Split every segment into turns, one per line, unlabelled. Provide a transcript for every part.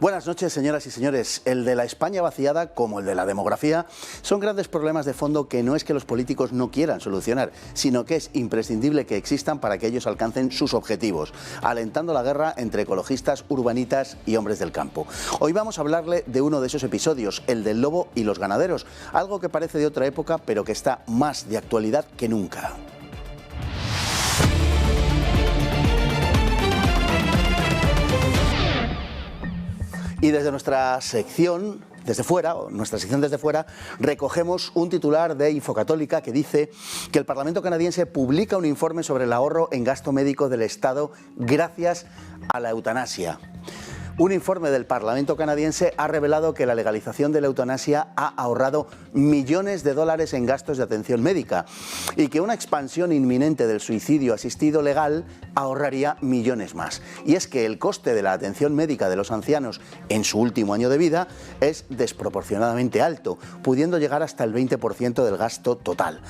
Buenas noches, señoras y señores. El de la España vaciada, como el de la demografía, son grandes problemas de fondo que no es que los políticos no quieran solucionar, sino que es imprescindible que existan para que ellos alcancen sus objetivos, alentando la guerra entre ecologistas, urbanitas y hombres del campo. Hoy vamos a hablarle de uno de esos episodios, el del lobo y los ganaderos, algo que parece de otra época, pero que está más de actualidad que nunca. Y desde nuestra sección desde fuera, recogemos un titular de Infocatólica que dice que el Parlamento canadiense publica un informe sobre el ahorro en gasto médico del Estado gracias a la eutanasia. Un informe del Parlamento canadiense ha revelado que la legalización de la eutanasia ha ahorrado millones de dólares en gastos de atención médica y que una expansión inminente del suicidio asistido legal ahorraría millones más. Y es que el coste de la atención médica de los ancianos en su último año de vida es desproporcionadamente alto, pudiendo llegar hasta el 20% del gasto total.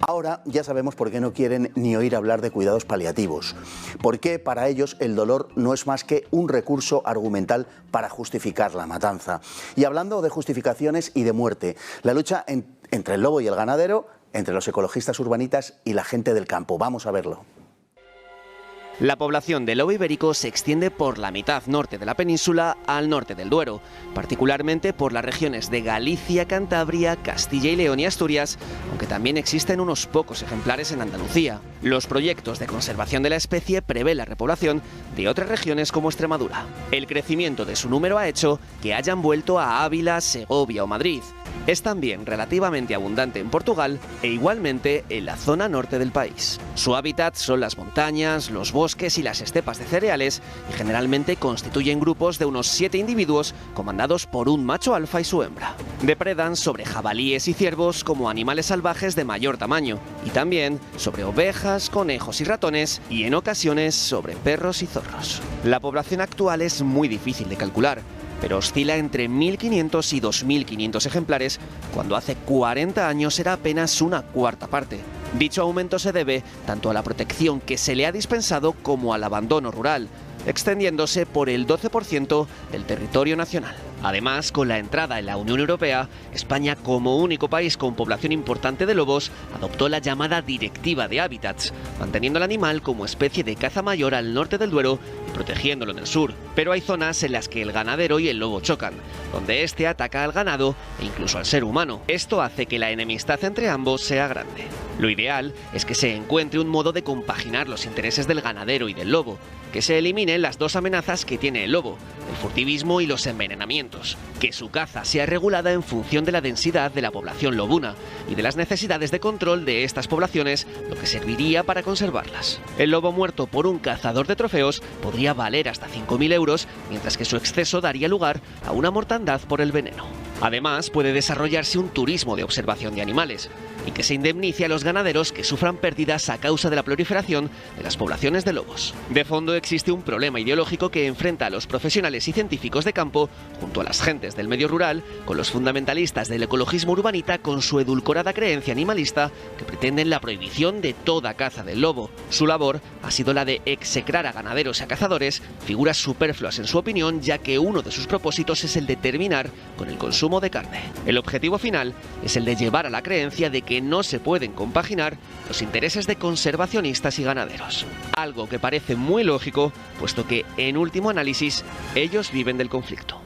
Ahora ya sabemos por qué no quieren ni oír hablar de cuidados paliativos. Porque para ellos el dolor no es más que un recurso argumental para justificar la matanza. Y hablando de justificaciones y de muerte, la lucha entre el lobo y el ganadero, entre los ecologistas urbanitas y la gente del campo. Vamos a verlo.
La población del lobo ibérico se extiende por la mitad norte de la península al norte del Duero, particularmente por las regiones de Galicia, Cantabria, Castilla y León y Asturias, aunque también existen unos pocos ejemplares en Andalucía. Los proyectos de conservación de la especie prevén la repoblación de otras regiones como Extremadura. El crecimiento de su número ha hecho que hayan vuelto a Ávila, Segovia o Madrid. Es también relativamente abundante en Portugal e igualmente en la zona norte del país. Su hábitat son las montañas, los bosques y las estepas de cereales y generalmente constituyen grupos de unos 7 individuos comandados por un macho alfa y su hembra. Depredan sobre jabalíes y ciervos como animales salvajes de mayor tamaño y también sobre ovejas, conejos y ratones y en ocasiones sobre perros y zorros. La población actual es muy difícil de calcular, pero oscila entre 1.500 y 2.500 ejemplares, cuando hace 40 años era apenas una cuarta parte. Dicho aumento se debe tanto a la protección que se le ha dispensado como al abandono rural, extendiéndose por el 12% del territorio nacional. Además, con la entrada en la Unión Europea, España, como único país con población importante de lobos, adoptó la llamada Directiva de Hábitats, manteniendo al animal como especie de caza mayor al norte del Duero y protegiéndolo en el sur. Pero hay zonas en las que el ganadero y el lobo chocan, donde este ataca al ganado e incluso al ser humano. Esto hace que la enemistad entre ambos sea grande. Lo ideal es que se encuentre un modo de compaginar los intereses del ganadero y del lobo, que se eliminen las dos amenazas que tiene el lobo, el furtivismo y los envenenamientos, que su caza sea regulada en función de la densidad de la población lobuna y de las necesidades de control de estas poblaciones, lo que serviría para conservarlas. El lobo muerto por un cazador de trofeos podría valer hasta 5.000 euros, mientras que su exceso daría lugar a una mortandad por el veneno. Además, puede desarrollarse un turismo de observación de animales y que se indemnice a los ganaderos que sufran pérdidas a causa de la proliferación de las poblaciones de lobos. De fondo existe un problema ideológico que enfrenta a los profesionales y científicos de campo junto a las gentes del medio rural con los fundamentalistas del ecologismo urbanita con su edulcorada creencia animalista que pretenden la prohibición de toda caza del lobo. Su labor ha sido la de execrar a ganaderos y a cazadores, figuras superfluas en su opinión, ya que uno de sus propósitos es el de terminar con el consumo de carne. El objetivo final es el de llevar a la creencia de que no se pueden compaginar los intereses de conservacionistas y ganaderos. Algo que parece muy lógico, puesto que, en último análisis, ellos viven del conflicto.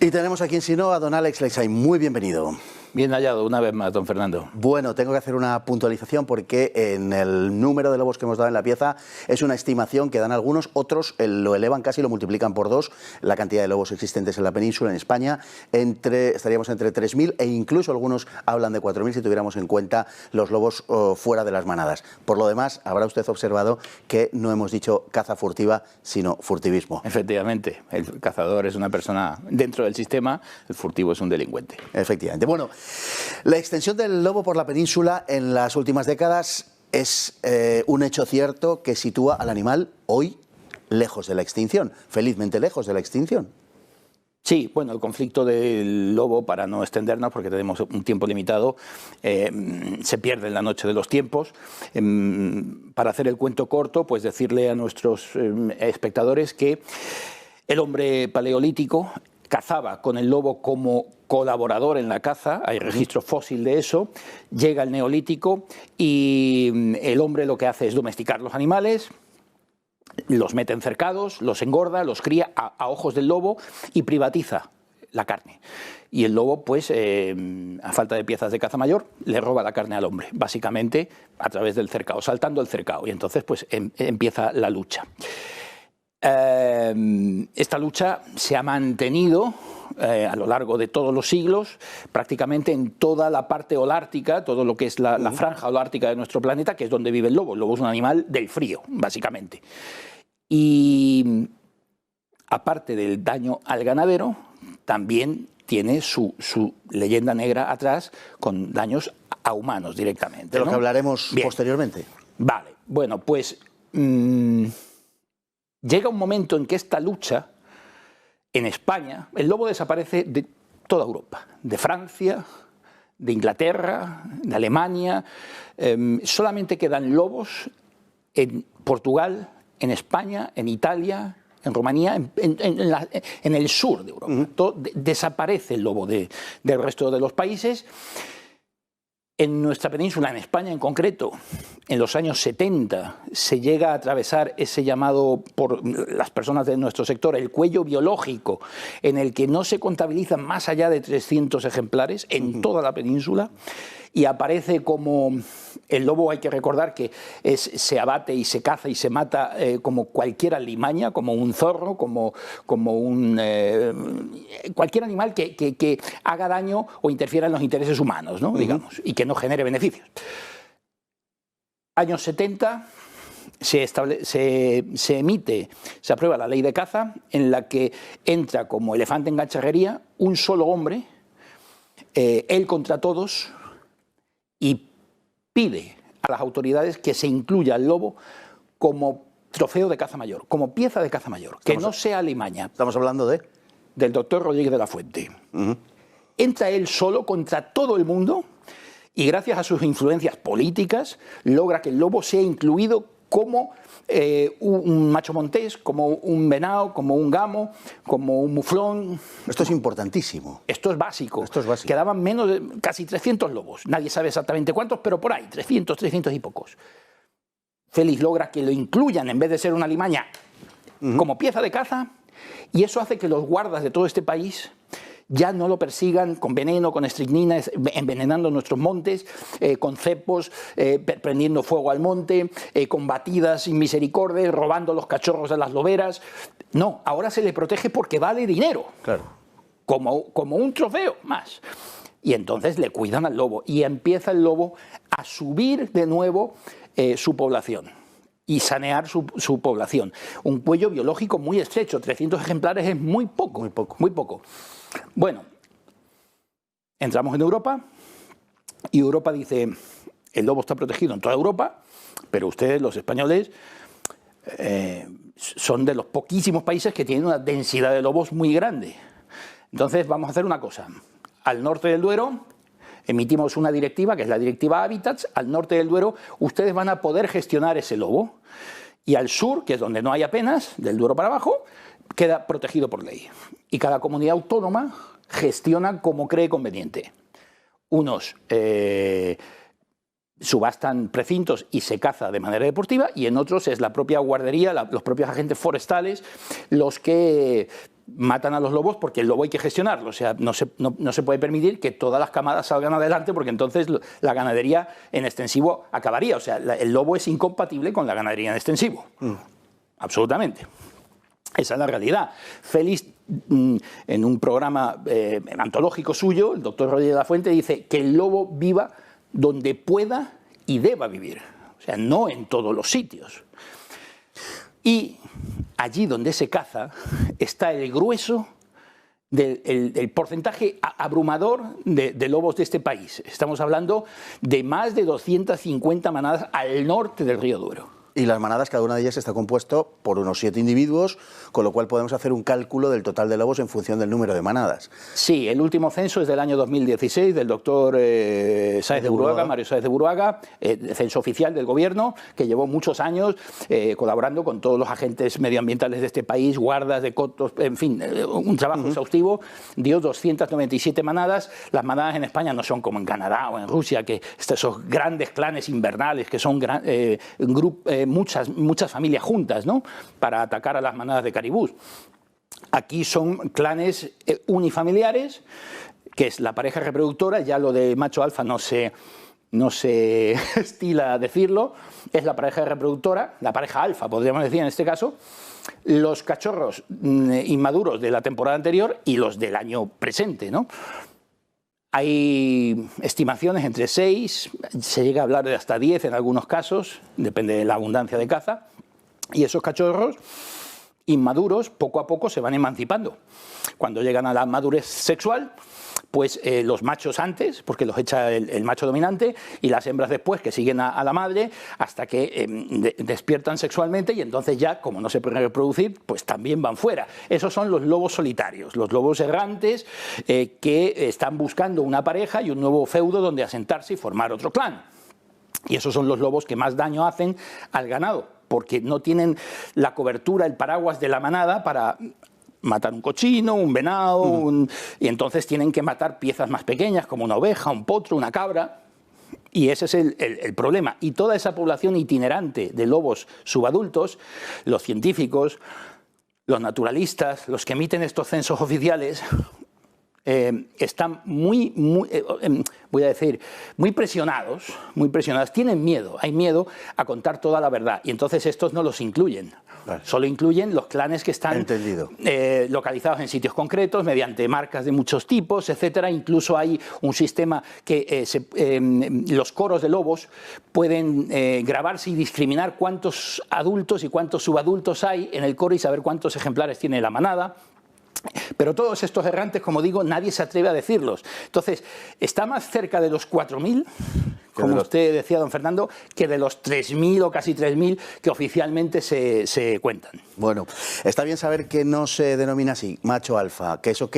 Y tenemos aquí en Sino a don Alex Leixay. Muy bienvenido.
Bien hallado una vez más, don Fernando.
Bueno, tengo que hacer una puntualización porque en el número de lobos que hemos dado en la pieza es una estimación que dan algunos, otros lo elevan casi, lo multiplican por 2, la cantidad de lobos existentes en la península, en España, estaríamos entre 3.000 e incluso algunos hablan de 4.000 si tuviéramos en cuenta los lobos fuera de las manadas. Por lo demás, habrá usted observado que no hemos dicho caza furtiva, sino furtivismo.
Efectivamente, el cazador es una persona dentro del sistema, el furtivo es un delincuente.
Efectivamente. Bueno, la extensión del lobo por la península en las últimas décadas es un hecho cierto que sitúa al animal hoy lejos de la extinción, felizmente lejos de la extinción.
Sí, bueno, el conflicto del lobo, para no extendernos, porque tenemos un tiempo limitado, se pierde en la noche de los tiempos. Para hacer el cuento corto, pues decirle a nuestros espectadores que El hombre paleolítico cazaba con el lobo como colaborador en la caza, hay registro fósil de eso. Llega el neolítico y el hombre lo que hace es domesticar los animales, los mete en cercados, los engorda, los cría a ojos del lobo y privatiza la carne. Y el lobo, pues, a falta de piezas de caza mayor, le roba la carne al hombre, básicamente a través del cercado, saltando el cercado. Y entonces, pues, empieza la lucha. Esta lucha se ha mantenido a lo largo de todos los siglos, prácticamente en toda la parte holártica, todo lo que es la franja holártica de nuestro planeta, que es donde vive el lobo. El lobo es un animal del frío, básicamente. Y aparte del daño al ganadero, también tiene su leyenda negra atrás con daños a humanos directamente.
De lo
¿no?
que hablaremos
Bien.
posteriormente.
Vale, bueno, pues llega un momento en que esta lucha, en España, el lobo desaparece de toda Europa, de Francia, de Inglaterra, de Alemania, solamente quedan lobos en Portugal, en España, en Italia, en Rumanía, en el sur de Europa. Desaparece el lobo del resto de los países. En nuestra península, en España en concreto, en los años 70 se llega a atravesar ese llamado por las personas de nuestro sector el cuello biológico, en el que no se contabilizan más allá de 300 ejemplares en toda la península, y aparece como el lobo, hay que recordar que se abate y se caza y se mata como cualquier alimaña, como un zorro, como cualquier animal que haga daño o interfiera en los intereses humanos, ¿no? Digamos, y que no genere beneficios. Años 70 se aprueba la ley de caza, en la que entra como elefante en cacharrería un solo hombre, él contra todos, y pide a las autoridades que se incluya al lobo como trofeo de caza mayor, como pieza de caza mayor, que no sea alimaña.
Estamos hablando
del doctor Rodríguez de la Fuente. Entra él solo contra todo el mundo y gracias a sus influencias políticas logra que el lobo sea incluido como un macho montés, como un venado, como un gamo, como un muflón.
Esto es importantísimo.
Esto es básico.
Esto es básico.
Quedaban menos de casi 300 lobos. Nadie sabe exactamente cuántos, pero por ahí, 300 y pocos. Félix logra que lo incluyan, en vez de ser una alimaña, como pieza de caza, y eso hace que los guardas de todo este país ya no lo persigan con veneno, con estricnina, envenenando nuestros montes, con cepos, prendiendo fuego al monte, con batidas sin misericordia, robando los cachorros de las loberas. No, ahora se le protege porque vale dinero,
Claro.
como un trofeo más. Y entonces le cuidan al lobo y empieza el lobo a subir de nuevo su población y sanear su población. Un cuello biológico muy estrecho, 300 ejemplares es muy poco.
Muy poco.
Muy poco. Bueno, entramos en Europa y Europa dice, el lobo está protegido en toda Europa, pero ustedes, los españoles, son de los poquísimos países que tienen una densidad de lobos muy grande. Entonces vamos a hacer una cosa. Al norte del Duero emitimos una directiva, que es la Directiva Hábitats. Al norte del Duero ustedes van a poder gestionar ese lobo. Y al sur, que es donde no hay apenas, del Duero para abajo, queda protegido por ley. Y cada comunidad autónoma gestiona como cree conveniente. Unos subastan precintos y se caza de manera deportiva, y en otros es la propia guardería, los propios agentes forestales los que matan a los lobos, porque el lobo hay que gestionarlo. O sea, no se puede permitir que todas las camadas salgan adelante, porque entonces la ganadería en extensivo acabaría. O sea, el lobo es incompatible con la ganadería en extensivo. Absolutamente. Esa es la realidad. Félix, en un programa antológico suyo, el doctor Rodríguez de la Fuente, dice que el lobo viva donde pueda y deba vivir. O sea, no en todos los sitios. Y allí donde se caza está el grueso del porcentaje abrumador de lobos de este país. Estamos hablando de más de 250 manadas al norte del río Duero.
Y las manadas, cada una de ellas está compuesto por unos 7 individuos, con lo cual podemos hacer un cálculo del total de lobos en función del número de manadas.
Sí, el último censo es del año 2016, del doctor Sáez de Buruaga, Mario Sáez de Buruaga, censo oficial del gobierno, que llevó muchos años colaborando con todos los agentes medioambientales de este país, guardas de cotos, en fin, un trabajo exhaustivo. Dio 297 manadas. Las manadas en España no son como en Canadá o en Rusia, que esos grandes clanes invernales, que son muchas familias juntas, ¿no?, para atacar a las manadas de caribús. Aquí son clanes unifamiliares, que es la pareja reproductora. Ya lo de macho alfa no se estila decirlo, es la pareja reproductora, la pareja alfa, podríamos decir en este caso, los cachorros inmaduros de la temporada anterior y los del año presente, ¿no? Hay estimaciones entre 6, se llega a hablar de hasta 10 en algunos casos, depende de la abundancia de caza, y esos cachorros inmaduros poco a poco se van emancipando. Cuando llegan a la madurez sexual, pues los machos antes, porque los echa el macho dominante, y las hembras después, que siguen a la madre, hasta que despiertan sexualmente, y entonces ya, como no se pueden reproducir, pues también van fuera. Esos son los lobos solitarios, los lobos errantes que están buscando una pareja y un nuevo feudo donde asentarse y formar otro clan. Y esos son los lobos que más daño hacen al ganado, porque no tienen la cobertura, el paraguas de la manada para matar un cochino, un venado, y entonces tienen que matar piezas más pequeñas como una oveja, un potro, una cabra, y ese es el problema. Y toda esa población itinerante de lobos subadultos, los científicos, los naturalistas, los que emiten estos censos oficiales, están muy presionados, tienen miedo, hay miedo a contar toda la verdad, y entonces estos no los incluyen. Vale. Solo incluyen los clanes que están localizados en sitios concretos, mediante marcas de muchos tipos, etcétera. Incluso hay un sistema que los coros de lobos pueden grabarse y discriminar cuántos adultos y cuántos subadultos hay en el coro y saber cuántos ejemplares tiene la manada. Pero todos estos errantes, como digo, nadie se atreve a decirlos. Entonces, está más cerca de los 4.000, como usted decía, don Fernando, que de los 3.000 o casi 3.000 que oficialmente se cuentan.
Bueno, está bien saber que no se denomina así, macho alfa, que eso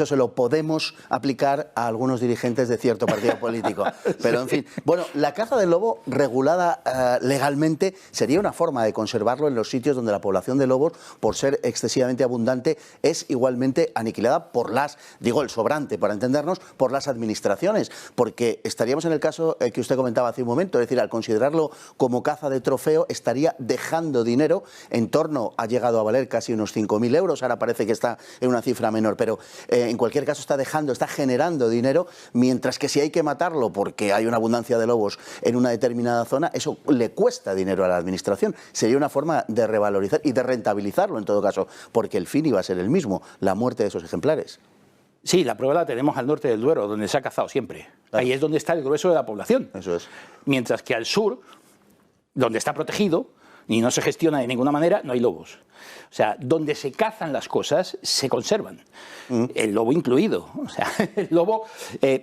se lo podemos aplicar a algunos dirigentes de cierto partido político. Pero, en fin, bueno, la caza del lobo regulada legalmente sería una forma de conservarlo en los sitios donde la población de lobos, por ser excesivamente abundante, es igualmente aniquilada por el sobrante, para entendernos, por las administraciones, porque estaríamos en el caso que usted comentaba hace un momento, es decir, al considerarlo como caza de trofeo, estaría dejando dinero. En torno ha llegado a valer casi unos 5.000 euros, ahora parece que está en una cifra menor, pero en cualquier caso está generando dinero, mientras que si hay que matarlo porque hay una abundancia de lobos en una determinada zona, eso le cuesta dinero a la administración. Sería una forma de revalorizar y de rentabilizarlo en todo caso, porque el fin iba a ser el mismo, la muerte de esos ejemplares.
Sí, la prueba la tenemos al norte del Duero, donde se ha cazado siempre. Claro. Ahí es donde está el grueso de la población.
Eso es.
Mientras que al sur, donde está protegido y no se gestiona de ninguna manera, no hay lobos. O sea, donde se cazan las cosas, se conservan. El lobo incluido. O sea, el lobo,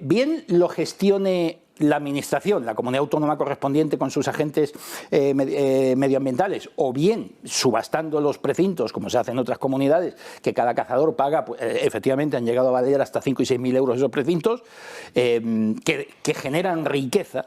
bien lo gestione la administración, la comunidad autónoma correspondiente con sus agentes medioambientales, o bien subastando los precintos, como se hace en otras comunidades, que cada cazador paga, pues, efectivamente han llegado a valer hasta 5 y 6.000 euros esos precintos, que generan riqueza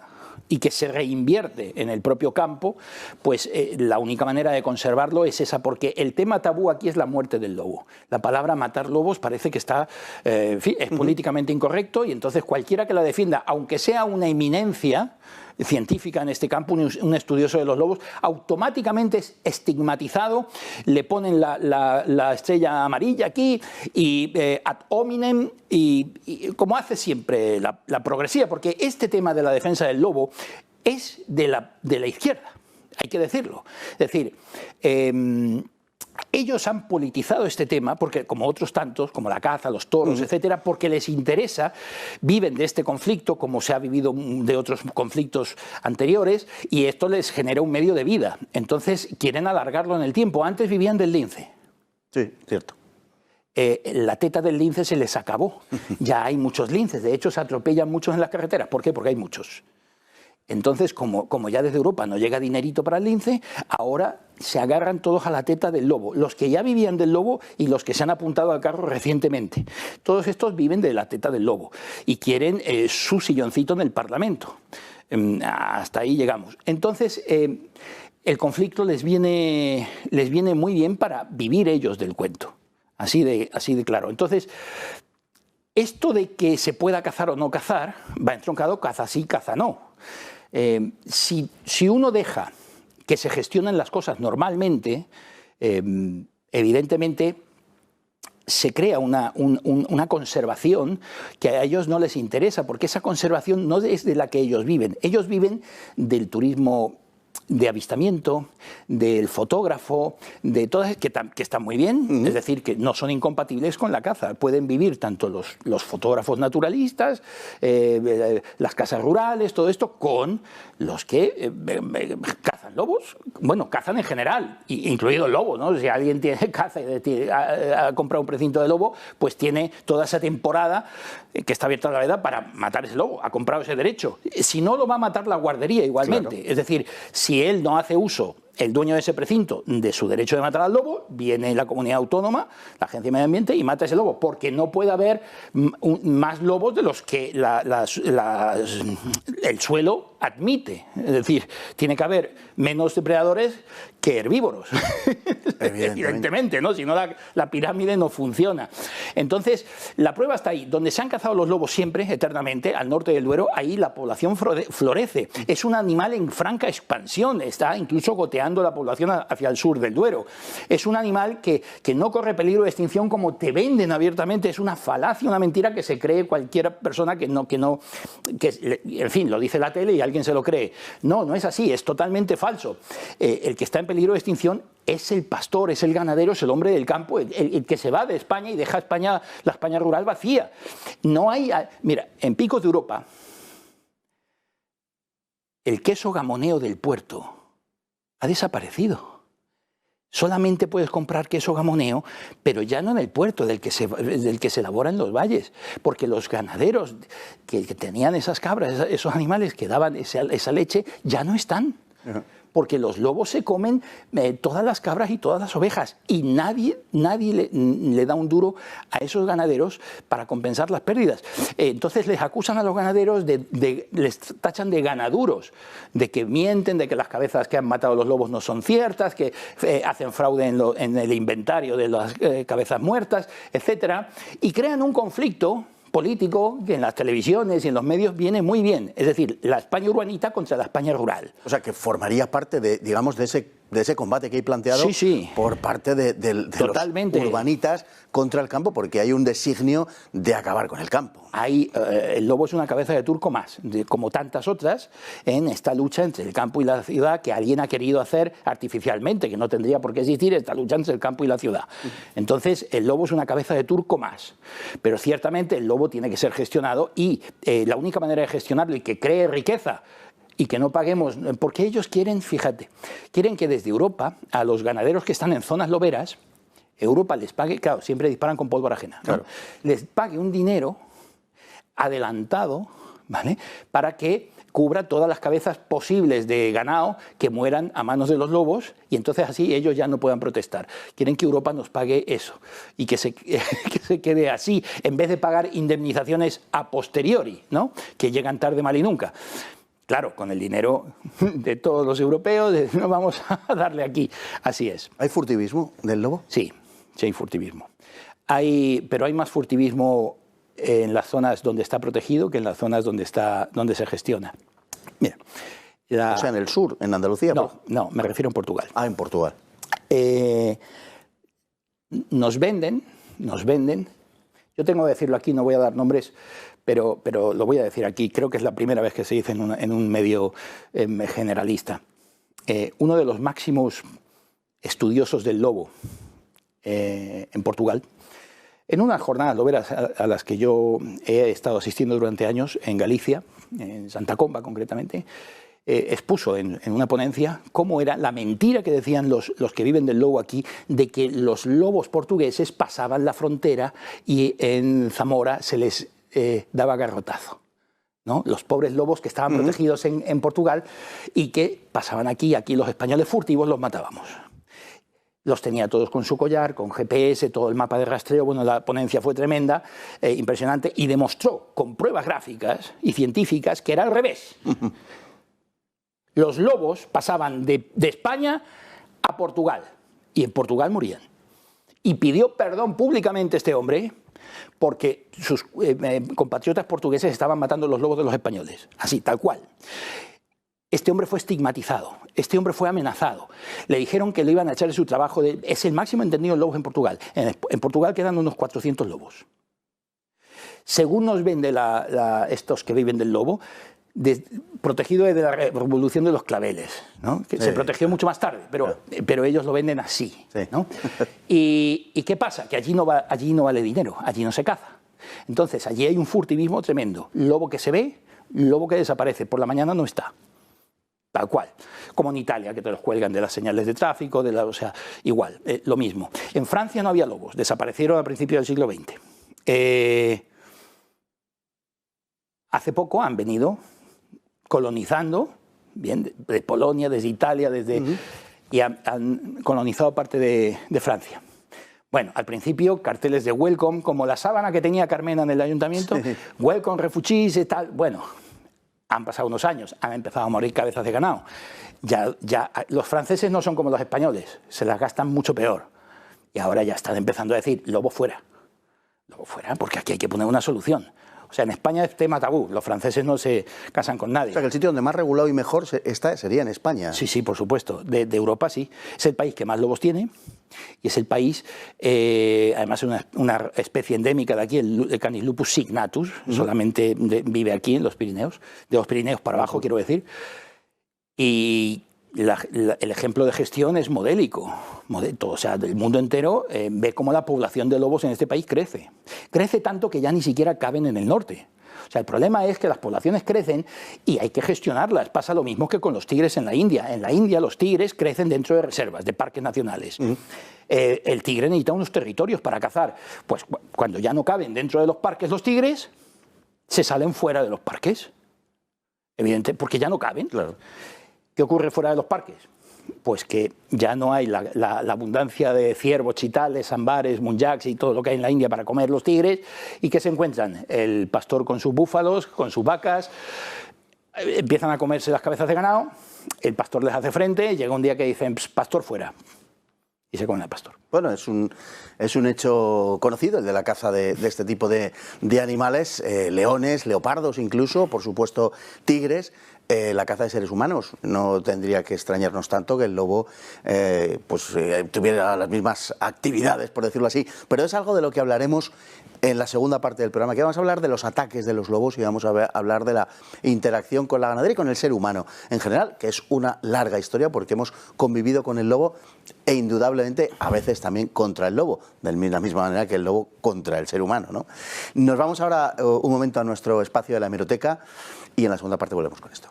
y que se reinvierte en el propio campo, pues la única manera de conservarlo es esa, porque el tema tabú aquí es la muerte del lobo. La palabra matar lobos parece que está, en fin, es políticamente incorrecto, y entonces cualquiera que la defienda, aunque sea una eminencia científica en este campo, un estudioso de los lobos, automáticamente es estigmatizado, le ponen la estrella amarilla aquí y ad hominem, y como hace siempre la progresía, porque este tema de la defensa del lobo es de la izquierda, hay que decirlo. Es decir, ellos han politizado este tema, porque como otros tantos, como la caza, los toros, etcétera, porque les interesa, viven de este conflicto como se ha vivido de otros conflictos anteriores, y esto les genera un medio de vida. Entonces quieren alargarlo en el tiempo. Antes vivían del lince.
Sí, cierto.
La teta del lince se les acabó. Ya hay muchos linces, de hecho se atropellan muchos en las carreteras. ¿Por qué? Porque hay muchos. Entonces, como ya desde Europa no llega dinerito para el lince, ahora se agarran todos a la teta del lobo. Los que ya vivían del lobo y los que se han apuntado al carro recientemente. Todos estos viven de la teta del lobo y quieren su silloncito en el Parlamento. Hasta ahí llegamos. Entonces, el conflicto les viene muy bien para vivir ellos del cuento. Así de claro. Entonces, esto de que se pueda cazar o no cazar va entroncado caza sí, caza no. Si uno deja que se gestionen las cosas normalmente, evidentemente se crea una conservación que a ellos no les interesa, porque esa conservación no es de la que ellos viven. Ellos viven del turismo de avistamiento, del fotógrafo, de todas, que están muy bien, es decir, que no son incompatibles con la caza. Pueden vivir tanto los fotógrafos naturalistas, las casas rurales, todo esto, con los que cazan lobos. Bueno, cazan en general, incluido el lobo, ¿no? Si alguien caza y ha comprado un precinto de lobo, pues tiene toda esa temporada que está abierta a la veda para matar ese lobo, ha comprado ese derecho. Si no, lo va a matar la guardería igualmente. Claro. Es decir, si él no hace uso, el dueño de ese precinto, de su derecho de matar al lobo, viene la comunidad autónoma, la Agencia de Medio Ambiente, y mata a ese lobo, porque no puede haber más lobos de los que el suelo admite. Es decir, tiene que haber menos depredadores que herbívoros, evidentemente, ¿no? Si no, la pirámide no funciona. Entonces, la prueba está ahí. Donde se han cazado los lobos siempre, eternamente, al norte del Duero, ahí la población florece. Es un animal en franca expansión, está incluso goteando la población hacia el sur del Duero. Es un animal que no corre peligro de extinción como te venden abiertamente. Es una falacia, una mentira que se cree cualquier persona que en fin, lo dice la tele y alguien se lo cree. No, no es así, es totalmente falso. El que está en peligro de extinción es el pastor, es el ganadero, es el hombre del campo, el que se va de España y deja la España rural vacía. No hay... Mira, en Picos de Europa, el queso gamoneo del puerto ha desaparecido. Solamente puedes comprar queso gamoneo, pero ya no en el puerto, del que se elabora en los valles, porque los ganaderos que tenían esas cabras, esos animales que daban esa leche, ya no están. Porque los lobos se comen todas las cabras y todas las ovejas, y nadie le da un duro a esos ganaderos para compensar las pérdidas. Entonces les acusan a los ganaderos, les tachan de ganaduros, de que mienten, de que las cabezas que han matado los lobos no son ciertas, que hacen fraude en el inventario de las cabezas muertas, etc. Y crean un conflicto político que en las televisiones y en los medios viene muy bien. Es decir, la España urbanita contra la España rural.
O sea, que formaría parte de, digamos, de ese combate que hay planteado por parte de los urbanitas contra el campo, porque hay un designio de acabar con el campo.
El lobo es una cabeza de turco más, como tantas otras, en esta lucha entre el campo y la ciudad que alguien ha querido hacer artificialmente, que no tendría por qué existir esta lucha entre el campo y la ciudad. Entonces, el lobo es una cabeza de turco más, pero ciertamente el lobo tiene que ser gestionado, y la única manera de gestionarlo y que cree riqueza y que no paguemos, porque ellos quieren, fíjate, quieren que desde Europa a los ganaderos que están en zonas loberas, Europa les pague, claro, siempre disparan con pólvora ajena, ¿no? Claro. Les pague un dinero adelantado, ¿vale?, para que cubra todas las cabezas posibles de ganado que mueran a manos de los lobos, y entonces así ellos ya no puedan protestar. Quieren que Europa nos pague eso y que se quede así, en vez de pagar indemnizaciones a posteriori, ¿no?, que llegan tarde, mal y nunca. Claro, con el dinero de todos los europeos, no vamos a darle aquí. Así es.
¿Hay furtivismo del lobo?
Sí, sí hay furtivismo. Pero hay más furtivismo en las zonas donde está protegido que en las zonas donde se gestiona. Mira,
o sea, en el sur, en Andalucía.
No, me refiero en Portugal.
Ah, en Portugal.
Nos venden, yo tengo que decirlo aquí, no voy a dar nombres, pero lo voy a decir aquí, creo que es la primera vez que se dice en un medio generalista. Uno de los máximos estudiosos del lobo en Portugal, en unas jornadas loberas a las que yo he estado asistiendo durante años en Galicia, en Santa Comba concretamente, expuso en una ponencia cómo era la mentira que decían los que viven del lobo aquí, de que los lobos portugueses pasaban la frontera y en Zamora se les daba garrotazo. ¿no? Los pobres lobos que estaban protegidos en Portugal y que pasaban aquí los españoles furtivos los matábamos. Los tenía todos con su collar, con GPS, todo el mapa de rastreo. Bueno, la ponencia fue tremenda, impresionante, y demostró con pruebas gráficas y científicas que era al revés. Los lobos pasaban de España a Portugal y en Portugal morían. Y pidió perdón públicamente este hombre porque sus compatriotas portugueses estaban matando los lobos de los españoles, así, tal cual. Este hombre fue estigmatizado, este hombre fue amenazado. Le dijeron que le iban a echar de su trabajo. Es el máximo entendido en lobos en Portugal. En Portugal quedan unos 400 lobos. Según nos vende estos que viven del lobo, protegido desde la revolución de los claveles, ¿no? Que se protegió mucho más tarde, pero ellos lo venden así, ¿no? ¿Y qué pasa? Que allí no vale dinero, allí no se caza. Entonces allí hay un furtivismo tremendo. Lobo que se ve, lobo que desaparece, por la mañana no está. Tal cual, como en Italia, que te los cuelgan de las señales de tráfico, o sea, igual, lo mismo. En Francia no había lobos, desaparecieron a principios del siglo XX. Hace poco han venido colonizando, bien, de Polonia, desde Italia, y han colonizado parte de Francia. Bueno, al principio carteles de welcome, como la sábana que tenía Carmena en el ayuntamiento, welcome refugees y tal, bueno. Han pasado unos años, han empezado a morir cabezas de ganado. Ya los franceses no son como los españoles, se las gastan mucho peor. Y ahora ya están empezando a decir, lobo fuera, porque aquí hay que poner una solución. O sea, en España es tema tabú, los franceses no se casan con nadie.
O sea, que el sitio donde más regulado y mejor sería en España.
Sí, sí, por supuesto, de Europa sí. Es el país que más lobos tiene y es el país, además es una especie endémica de aquí, el Canis lupus signatus, solamente vive aquí en los Pirineos, de los Pirineos para abajo, quiero decir. Y el ejemplo de gestión es modélico. O sea, el mundo entero ve cómo la población de lobos en este país crece. Crece tanto que ya ni siquiera caben en el norte. O sea, el problema es que las poblaciones crecen y hay que gestionarlas. Pasa lo mismo que con los tigres en la India. En la India los tigres crecen dentro de reservas, de parques nacionales. El tigre necesita unos territorios para cazar. Pues cuando ya no caben dentro de los parques los tigres, se salen fuera de los parques. Evidente, porque ya no caben.
Claro.
¿Qué ocurre fuera de los parques? Pues que ya no hay la abundancia de ciervos, chitales, ambares, munyaks y todo lo que hay en la India para comer los tigres. ¿Y qué se encuentran? El pastor con sus búfalos, con sus vacas, empiezan a comerse las cabezas de ganado, el pastor les hace frente, llega un día que dicen, pastor fuera, y se comen al pastor.
Bueno, es un hecho conocido, el de la caza de este tipo de animales, leones, leopardos incluso, por supuesto tigres. La caza de seres humanos. No tendría que extrañarnos tanto que el lobo tuviera las mismas actividades, por decirlo así, pero es algo de lo que hablaremos en la segunda parte del programa, que vamos a hablar de los ataques de los lobos y vamos a hablar de la interacción con la ganadería y con el ser humano en general, que es una larga historia porque hemos convivido con el lobo e indudablemente a veces también contra el lobo, de la misma manera que el lobo contra el ser humano, ¿no? Nos vamos ahora un momento a nuestro espacio de la hemeroteca y en la segunda parte volvemos con esto.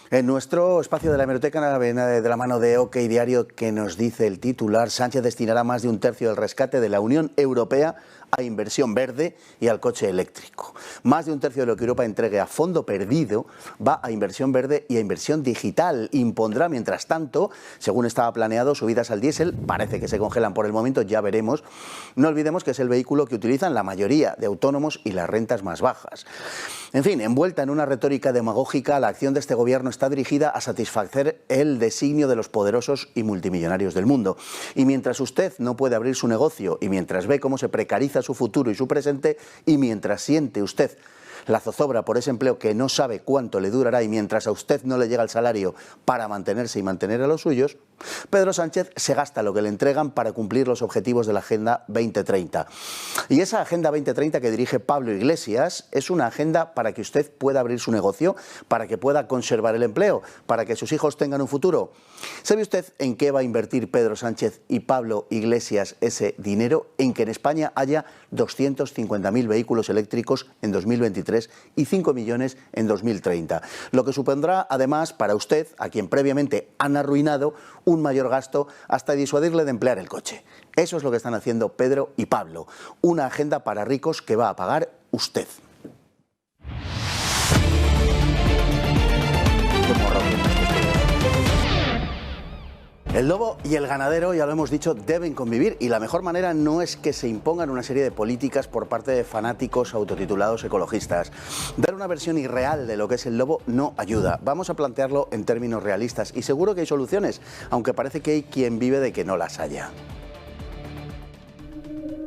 En nuestro espacio de la hemeroteca, de la mano de OK Diario, que nos dice el titular, Sánchez destinará más de un tercio del rescate de la Unión Europea a inversión verde y al coche eléctrico. Más de un tercio de lo que Europa entregue a fondo perdido va a inversión verde y a inversión digital. Impondrá, mientras tanto, según estaba planeado, subidas al diésel. Parece que se congelan por el momento, ya veremos. No olvidemos que es el vehículo que utilizan la mayoría de autónomos y las rentas más bajas. En fin, envuelta en una retórica demagógica, la acción de este gobierno está dirigida a satisfacer el designio de los poderosos y multimillonarios del mundo. Y mientras usted no puede abrir su negocio y mientras ve cómo se precariza su futuro y su presente y mientras siente usted la zozobra por ese empleo que no sabe cuánto le durará y mientras a usted no le llega el salario para mantenerse y mantener a los suyos, Pedro Sánchez se gasta lo que le entregan para cumplir los objetivos de la Agenda 2030. Y esa Agenda 2030 que dirige Pablo Iglesias es una agenda para que usted pueda abrir su negocio, para que pueda conservar el empleo, para que sus hijos tengan un futuro. ¿Sabe usted en qué va a invertir Pedro Sánchez y Pablo Iglesias ese dinero? En que en España haya 250.000 vehículos eléctricos en 2023 y 5 millones en 2030. Lo que supondrá, además, para usted, a quien previamente han arruinado, un mayor gasto hasta disuadirle de emplear el coche. Eso es lo que están haciendo Pedro y Pablo, una agenda para ricos que va a pagar usted. El lobo y el ganadero, ya lo hemos dicho, deben convivir y la mejor manera no es que se impongan una serie de políticas por parte de fanáticos autotitulados ecologistas. Dar una versión irreal de lo que es el lobo no ayuda. Vamos a plantearlo en términos realistas y seguro que hay soluciones, aunque parece que hay quien vive de que no las haya.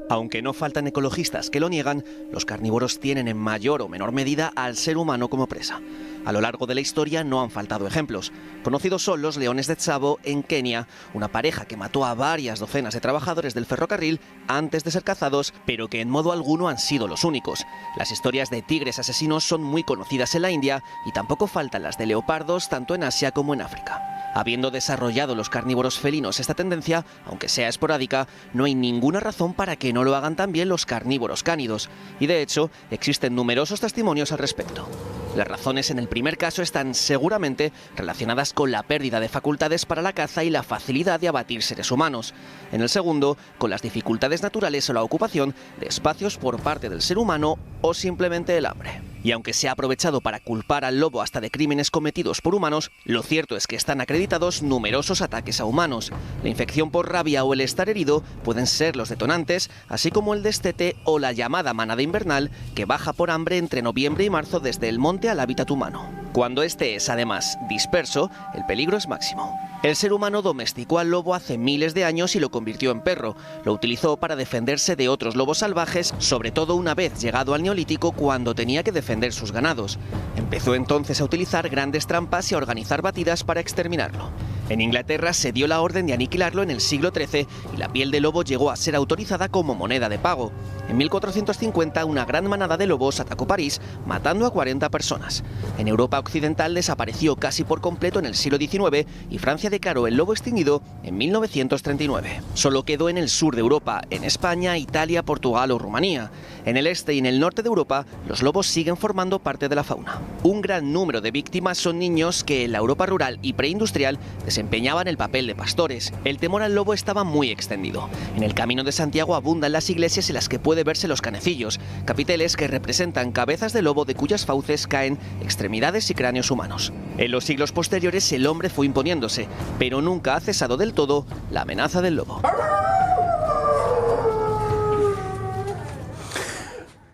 Aunque no faltan ecologistas que lo niegan, los carnívoros tienen en mayor o menor medida al ser humano como presa. A lo largo de la historia no han faltado ejemplos. Conocidos son los leones de Tsavo en Kenia, una pareja que mató a varias docenas de trabajadores del ferrocarril antes de ser cazados, pero que en modo alguno han sido los únicos. Las historias de tigres asesinos son muy conocidas en la India y tampoco faltan las de leopardos tanto en Asia como en África. Habiendo desarrollado los carnívoros felinos esta tendencia, aunque sea esporádica, no hay ninguna razón para que no lo hagan también los carnívoros cánidos. Y de hecho, existen numerosos testimonios al respecto. Las razones en el primer caso están seguramente relacionadas con la pérdida de facultades para la caza y la facilidad de abatir seres humanos. En el segundo, con las dificultades naturales o la ocupación de espacios por parte del ser humano o simplemente el hambre. Y aunque se ha aprovechado para culpar al lobo hasta de crímenes cometidos por humanos, lo cierto es que están acreditados numerosos ataques a humanos. La infección por rabia o el estar herido pueden ser los detonantes, así como el destete o la llamada manada invernal que baja por hambre entre noviembre y marzo desde el monte al hábitat humano. Cuando este es además disperso, el peligro es máximo. El ser humano domesticó al lobo hace miles de años y lo convirtió en perro. Lo utilizó para defenderse de otros lobos salvajes, sobre todo una vez llegado al Neolítico cuando tenía que defender sus ganados. Empezó entonces a utilizar grandes trampas y a organizar batidas para exterminarlo. En Inglaterra se dio la orden de aniquilarlo en el siglo XIII y la piel de lobo llegó a ser autorizada como moneda de pago. En 1450 una gran manada de lobos atacó París, matando a 40 personas. En Europa occidental desapareció casi por completo en el siglo XIX y Francia declaró el lobo extinguido en 1939. Solo quedó en el sur de Europa, en España, Italia, Portugal o Rumanía. En el este y en el norte de Europa, los lobos siguen formando parte de la fauna. Un gran número de víctimas son niños que en la Europa rural y preindustrial desempeñaban el papel de pastores. El temor al lobo estaba muy extendido. En el Camino de Santiago abundan las iglesias en las que puede verse los canecillos, capiteles que representan cabezas de lobo de cuyas fauces caen extremidades y cráneos humanos. En los siglos posteriores el hombre fue imponiéndose, pero nunca ha cesado del todo la amenaza del lobo.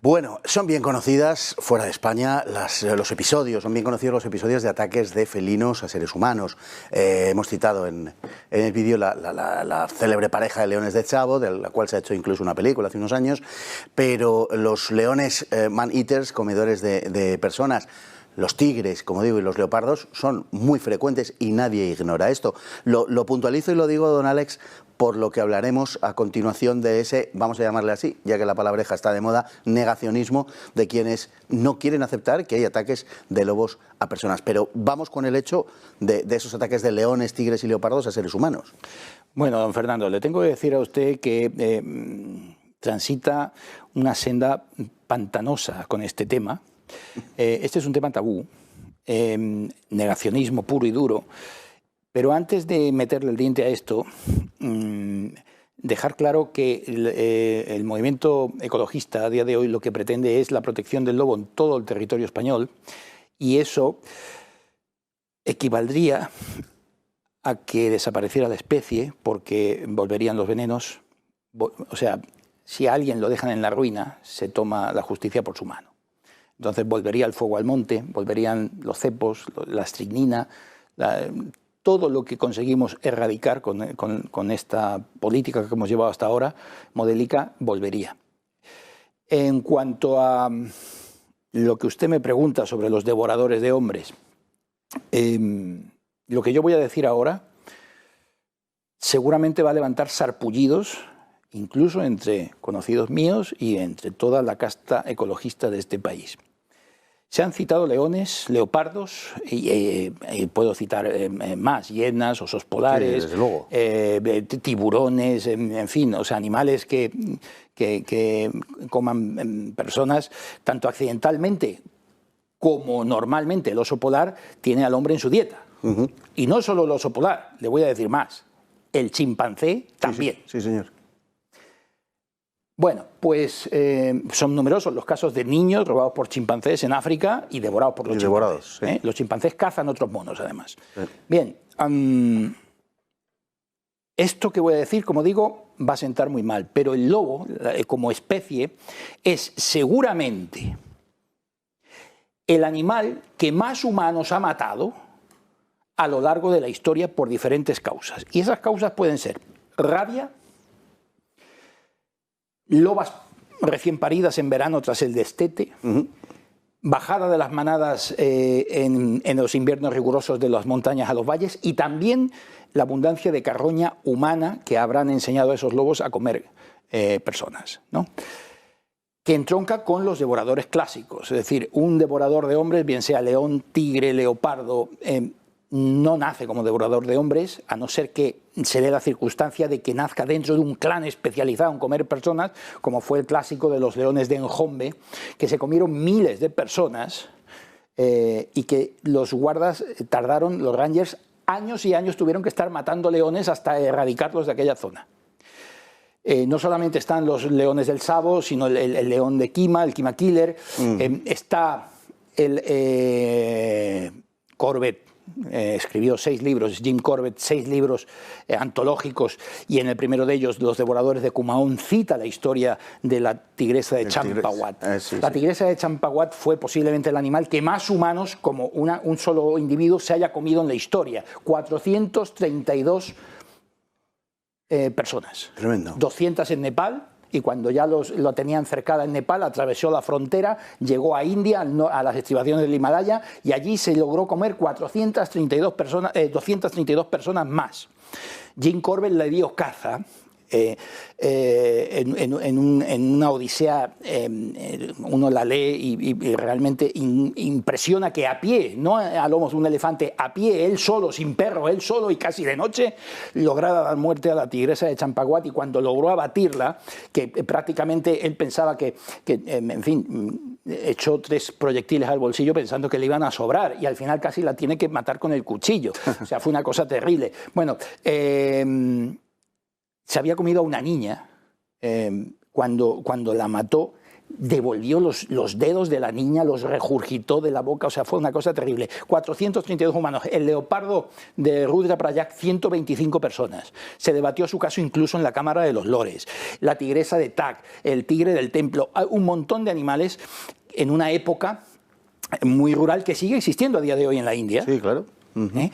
Bueno, son bien conocidas fuera de España los episodios, son bien conocidos los episodios de ataques de felinos a seres humanos. Hemos citado en el vídeo la célebre pareja de leones de Tsavo, de la cual se ha hecho incluso una película hace unos años, pero los leones man-eaters, comedores de personas, los tigres, como digo, y los leopardos son muy frecuentes y nadie ignora esto. Lo puntualizo y lo digo, don Alex, por lo que hablaremos a continuación de ese, vamos a llamarle así, ya que la palabreja está de moda, negacionismo de quienes no quieren aceptar que hay ataques de lobos a personas. Pero vamos con el hecho de esos ataques de leones, tigres y leopardos a seres humanos.
Bueno, don Fernando, le tengo que decir a usted que transita una senda pantanosa con este tema. Este es un tema tabú, negacionismo puro y duro. Pero antes de meterle el diente a esto, dejar claro que el movimiento ecologista a día de hoy lo que pretende es la protección del lobo en todo el territorio español, y eso equivaldría a que desapareciera la especie porque volverían los venenos. O sea, si a alguien lo dejan en la ruina, se toma la justicia por su mano. Entonces volvería el fuego al monte, volverían los cepos, la estricnina, todo lo que conseguimos erradicar con esta política que hemos llevado hasta ahora, modélica, volvería. En cuanto a lo que usted me pregunta sobre los devoradores de hombres, lo que yo voy a decir ahora seguramente va a levantar sarpullidos, incluso entre conocidos míos y entre toda la casta ecologista de este país. Se han citado leones, leopardos, y puedo citar más, hienas, osos polares,
sí, desde luego,
tiburones, en fin, o sea, animales que coman personas, tanto accidentalmente como normalmente el oso polar tiene al hombre en su dieta. Y no solo el oso polar, le voy a decir más, el chimpancé también.
Sí, señor.
Bueno, pues son numerosos los casos de niños robados por chimpancés en África y devorados por los chimpancés.
Sí.
Los chimpancés cazan otros monos, además. Sí. Bien, esto que voy a decir, como digo, va a sentar muy mal, pero el lobo, como especie, es seguramente el animal que más humanos ha matado a lo largo de la historia por diferentes causas. Y esas causas pueden ser rabia, lobas recién paridas en verano tras el destete, bajada de las manadas en los inviernos rigurosos de las montañas a los valles y también la abundancia de carroña humana que habrán enseñado a esos lobos a comer personas, ¿no? Que entronca con los devoradores clásicos, es decir, un devorador de hombres, bien sea león, tigre, leopardo, no nace como devorador de hombres, a no ser que se dé la circunstancia de que nazca dentro de un clan especializado en comer personas, como fue el clásico de los leones de Enjombe, que se comieron miles de personas y que los guardas tardaron, los rangers, años y años tuvieron que estar matando leones hasta erradicarlos de aquella zona. No solamente están los leones del Savo, sino el león de Kima, el Kima Killer, está el Corbett, escribió 6 libros, Jim Corbett, 6 libros antológicos, y en el primero de ellos, Los devoradores de Kumaon, cita la historia de la tigresa de Champawat. La tigresa de Champawat fue posiblemente el animal que más humanos, como un solo individuo, se haya comido en la historia. 432 personas.
Tremendo.
200 en Nepal. Y cuando ya lo tenían cercada en Nepal, atravesó la frontera, llegó a India, a las estribaciones del Himalaya, y allí se logró comer 232 personas más. Jim Corbett le dio caza en una odisea, uno la lee y realmente impresiona que a pie, no a lomos de un elefante, a pie, él solo, sin perro, él solo y casi de noche, lograra dar muerte a la tigresa de Champawat, y cuando logró abatirla, que prácticamente él pensaba que en fin, echó 3 proyectiles al bolsillo pensando que le iban a sobrar, y al final casi la tiene que matar con el cuchillo. O sea, fue una cosa terrible. Bueno, se había comido a una niña, cuando la mató, devolvió los dedos de la niña, los regurgitó de la boca, o sea, fue una cosa terrible. 432 humanos. El leopardo de Rudra Prayak, 125 personas. Se debatió su caso incluso en la Cámara de los Lores. La tigresa de Tak, el tigre del templo, un montón de animales en una época muy rural que sigue existiendo a día de hoy en la India.
Sí, claro.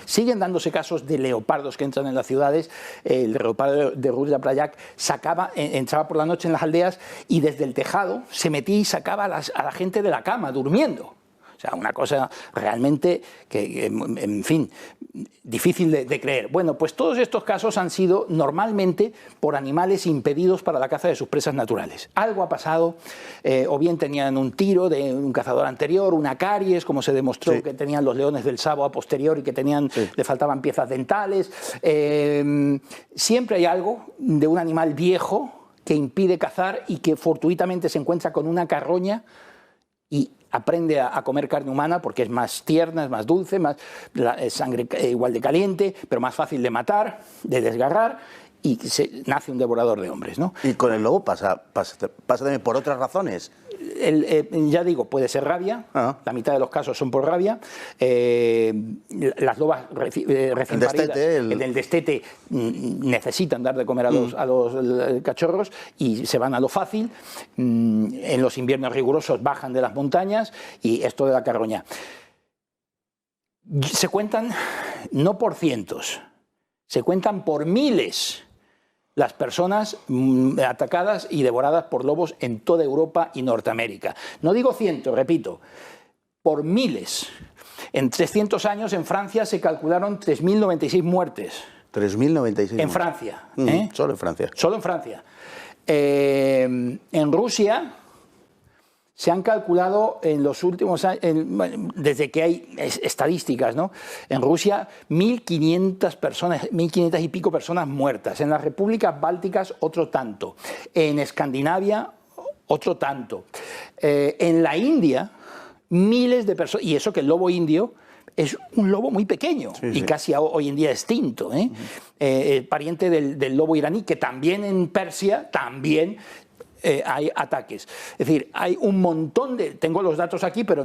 Siguen dándose casos de leopardos que entran en las ciudades. El leopardo de Rudra Prayak entraba por la noche en las aldeas y desde el tejado se metía y sacaba a la gente de la cama durmiendo. O sea, una cosa realmente que, en fin, difícil de creer. Bueno, pues todos estos casos han sido normalmente por animales impedidos para la caza de sus presas naturales. Algo ha pasado, o bien tenían un tiro de un cazador anterior, una caries, como se demostró que tenían los leones del Savo a posteriori, que le faltaban piezas dentales. Siempre hay algo de un animal viejo que impide cazar y que fortuitamente se encuentra con una carroña y aprende a comer carne humana porque es más tierna, es más dulce, es sangre igual de caliente, pero más fácil de matar, de desgarrar, y nace un devorador de hombres, ¿no?
¿Y con el lobo pasa también por otras razones?
Ya digo, puede ser rabia, la mitad de los casos son por rabia. Las lobas recién paridas en el destete necesitan dar de comer a los cachorros y se van a lo fácil. En los inviernos rigurosos bajan de las montañas, y esto de la carroña. Se cuentan no por cientos, se cuentan por miles las personas atacadas y devoradas por lobos en toda Europa y Norteamérica. No digo cientos, repito, por miles. En 300 años en Francia se calcularon 3.096 muertes.
3.096
en Francia.
Solo en Francia.
Solo en Francia. En Rusia se han calculado en los últimos años, desde que hay estadísticas, ¿no? En Rusia, 1.500 personas, 1.500 y pico personas muertas. En las repúblicas bálticas, otro tanto. En Escandinavia, otro tanto. En la India, miles de personas. Y eso que el lobo indio es un lobo muy pequeño y casi hoy en día extinto, pariente del lobo iraní, que también en Persia hay ataques. Es decir, hay un montón de... Tengo los datos aquí, pero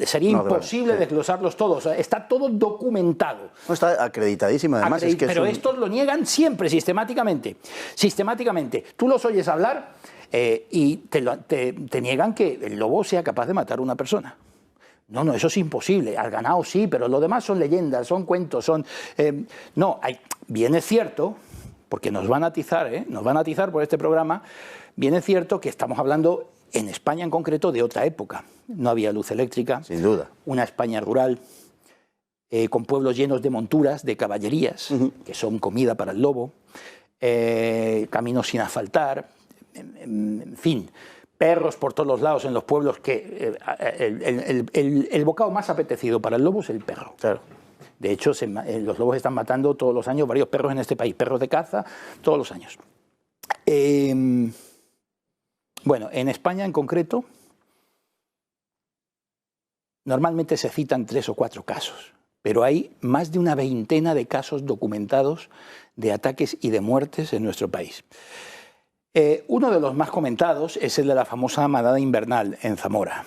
sería imposible desglosarlos todos. O sea, está todo documentado.
No, está acreditadísimo, además.
Pero estos lo niegan siempre, sistemáticamente. Sistemáticamente. Tú los oyes hablar y te niegan que el lobo sea capaz de matar a una persona. No, eso es imposible. Al ganado sí, pero lo demás son leyendas, son cuentos, son... bien es cierto, porque nos van a atizar por este programa. Bien es cierto que estamos hablando, en España en concreto, de otra época. No había luz eléctrica.
Sin duda. Una
España rural, con pueblos llenos de monturas, de caballerías, que son comida para el lobo, caminos sin asfaltar, en fin, perros por todos los lados en los pueblos, que el bocado más apetecido para el lobo es el perro.
Claro.
De hecho, los lobos están matando todos los años varios perros en este país, perros de caza, todos los años. Bueno, en España en concreto, normalmente se citan 3 o 4 casos, pero hay más de una veintena de casos documentados de ataques y de muertes en nuestro país. Uno de los más comentados es el de la famosa Madada Invernal en Zamora.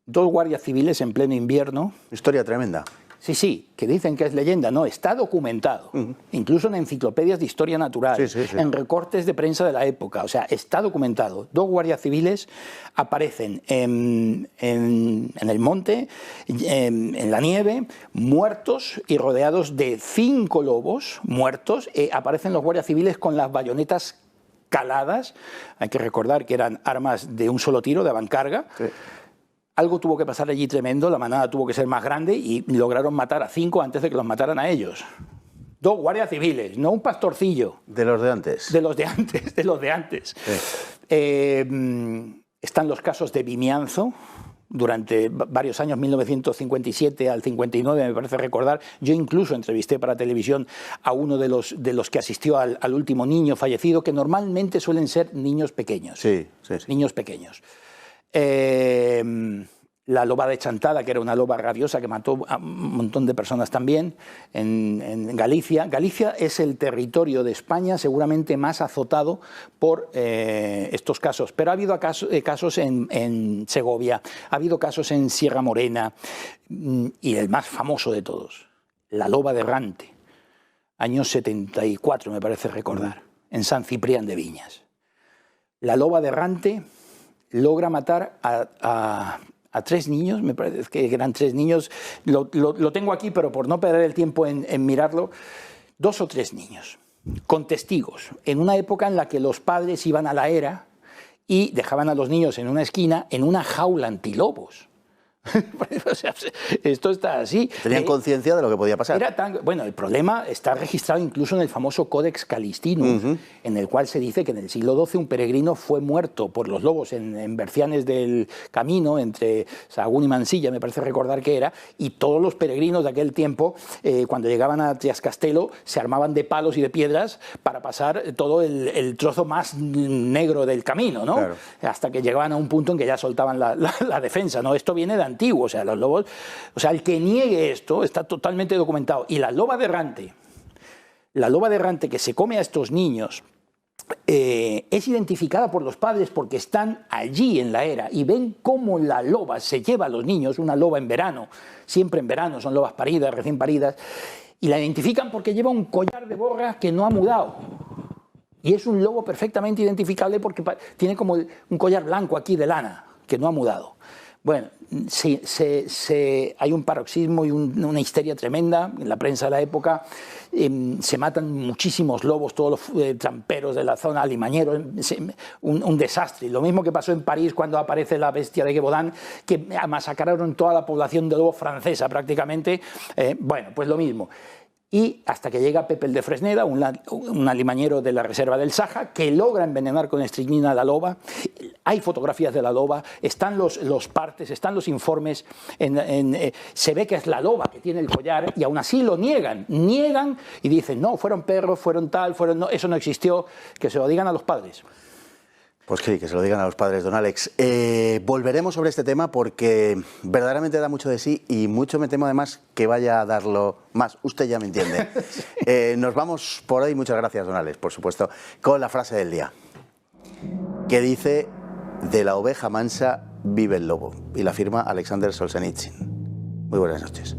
2 guardias civiles en pleno invierno.
Historia tremenda.
Sí, que dicen que es leyenda. No, está documentado. Incluso en enciclopedias de historia natural, en recortes de prensa de la época. O sea, está documentado. 2 guardias civiles aparecen en el monte, en la nieve, muertos y rodeados de 5 lobos muertos. Aparecen los guardias civiles con las bayonetas caladas. Hay que recordar que eran armas de un solo tiro, de avancarga. Sí. Algo tuvo que pasar allí tremendo, la manada tuvo que ser más grande y lograron matar a 5 antes de que los mataran a ellos. 2 guardias civiles, no un pastorcillo.
De los de antes.
De los de antes. Sí. Están los casos de Vimianzo, durante varios años, 1957 al 59, me parece recordar. Yo incluso entrevisté para televisión a uno de los que asistió al último niño fallecido, que normalmente suelen ser niños pequeños.
Sí.
Niños pequeños. La loba de Chantada, que era una loba rabiosa que mató a un montón de personas también, en Galicia. Galicia es el territorio de España seguramente más azotado por estos casos, pero ha habido casos en Segovia, ha habido casos en Sierra Morena, y el más famoso de todos, la loba de Errante, años 74 me parece recordar, en San Ciprián de Viñas. La loba de Errante logra matar a 3 niños, me parece que eran 3 niños, lo tengo aquí, pero por no perder el tiempo en mirarlo, 2 o 3 niños, con testigos, en una época en la que los padres iban a la era y dejaban a los niños en una esquina, en una jaula antilobos. O sea, esto está así.
Tenían conciencia de lo que podía pasar.
Bueno, el problema está registrado incluso en el famoso Codex Calistinus, en el cual se dice que en el siglo XII un peregrino fue muerto por los lobos en Bercianes del Camino, entre Sahagún y Mansilla, me parece recordar que era, y todos los peregrinos de aquel tiempo, cuando llegaban a Triascastelo, se armaban de palos y de piedras para pasar todo el trozo más negro del camino, ¿no? Claro. Hasta que llegaban a un punto en que ya soltaban la defensa, ¿no? Esto viene de antiguo, o sea, los lobos, o sea, el que niegue esto está totalmente documentado. Y la loba de Errante que se come a estos niños, es identificada por los padres porque están allí en la era y ven cómo la loba se lleva a los niños, una loba en verano, siempre en verano, son lobas paridas, recién paridas, y la identifican porque lleva un collar de borra que no ha mudado. Y es un lobo perfectamente identificable porque tiene como un collar blanco aquí de lana, que no ha mudado. Bueno, hay un paroxismo y una histeria tremenda en la prensa de la época. Se matan muchísimos lobos, todos los tramperos de la zona, limañeros, un desastre. Lo mismo que pasó en París cuando aparece la bestia de Gévaudan, que masacraron toda la población de lobos francesa prácticamente. Bueno, pues lo mismo. Y hasta que llega Pepe el de Fresneda, un alimañero de la reserva del Saja, que logra envenenar con estricnina a la loba. Hay fotografías de la loba, están los partes, están los informes, se ve que es la loba que tiene el collar y aún así lo niegan y dicen, no, fueron perros, fueron tal, no, eso no existió, que se lo digan a los padres.
Pues sí, que se lo digan a los padres, don Alex. Volveremos sobre este tema porque verdaderamente da mucho de sí y mucho me temo además que vaya a darlo más. Usted ya me entiende. Nos vamos por hoy. Muchas gracias, don Alex, por supuesto, con la frase del día, que dice: de la oveja mansa vive el lobo, y la firma Alexander Solzhenitsyn. Muy buenas noches.